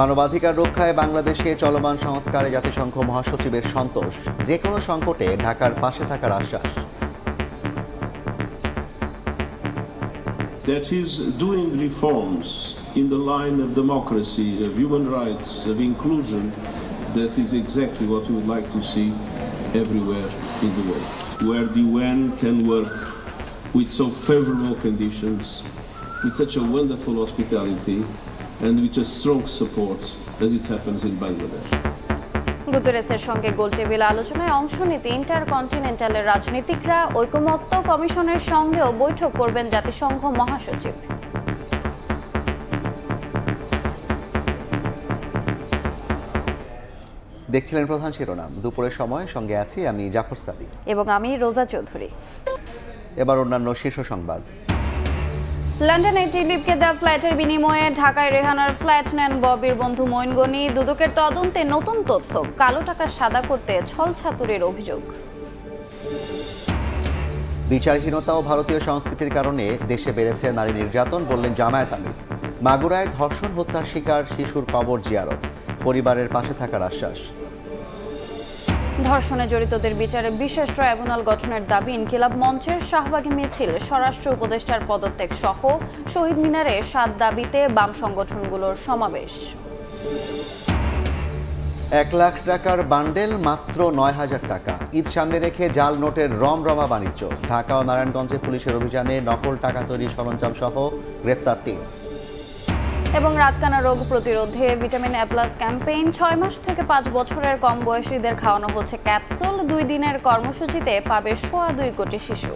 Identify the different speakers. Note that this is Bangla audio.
Speaker 1: মানবাধিকার রক্ষায় বাংলাদেশে চলমান সংস্কারে জাতিসংঘ মহাসচিবের সন্তোষ, যে কোনো সংকটে ঢাকার পাশে থাকার আশ্বাস।
Speaker 2: That is doing reforms in the line of democracy, of human rights, of inclusion. That is exactly what we would like to see everywhere in the world, where the UN can work with so favorable conditions, with such a wonderful hospitality, and with a strong support as it happens in Bangladesh.
Speaker 3: গুতেরেসের সঙ্গে গোলটেবিল আলোচনায় অংশ নিতে ইন্টারকন্টিনেন্টালের রাজনীতিকরা ঐকমত্য কমিশনের সঙ্গেও বৈঠক করবেন জাতিসংঘ মহাসচিব।
Speaker 1: দেখছিলেন প্রধান শিরোনাম। দুপুরের সময় সঙ্গে আছি আমি জাফর সাদিক
Speaker 3: এবং আমি রোজা চৌধুরী।
Speaker 1: এবার অন্যান্য শীর্ষ সংবাদ।
Speaker 3: লন্ডনে টিলিপকে দেওয়া ফ্ল্যাটের বিনিময়ে ঢাকায় রেহানার ফ্ল্যাট নেন ববির বন্ধু মঈন গনি। দুদকের তদন্তে নতুন তথ্য, কালো টাকা সাদা করতে ছলছাতুরির অভিযোগ।
Speaker 1: বিচারহীনতা ও ভারতীয় সংস্কৃতির কারণে দেশে বেড়েছে নারী নির্যাতন, বললেন জামায়াত আমির। মাগুরায় ধর্ষণ হত্যার শিকার শিশুর কবর জিয়ারত, পরিবারের পাশে থাকার আশ্বাস।
Speaker 3: ধর্ষণে জড়িতদের বিচারে বিশেষ ট্রাইব্যুনাল গঠনের দাবি ইনকিলাব মঞ্চের। শাহবাগে মিছিল, স্বরাষ্ট্র উপদেষ্টার পদত্যাগ সহ শহীদ মিনারে 7 দাবিতে বাম সংগঠনগুলোর সমাবেশ।
Speaker 1: 1 লাখ টাকার বান্ডেল মাত্র 9,000 টাকা। ঈদ সামনে রেখে জাল নোটের রমরমা বাণিজ্য। ঢাকা ও নারায়ণগঞ্জে পুলিশের অভিযানে নকল টাকা তৈরির সরঞ্জাম সহ গ্রেপ্তার 3।
Speaker 3: এবং রাতকানা রোগ প্রতিরোধে ভিটামিন এ প্লাস ক্যাম্পেইন। 6 মাস থেকে 5 বছরের কম বয়সীদের খাওয়ানো হচ্ছে ক্যাপসুল। 2 দিনের কর্মসূচিতে পাবে 2.25 কোটি শিশু।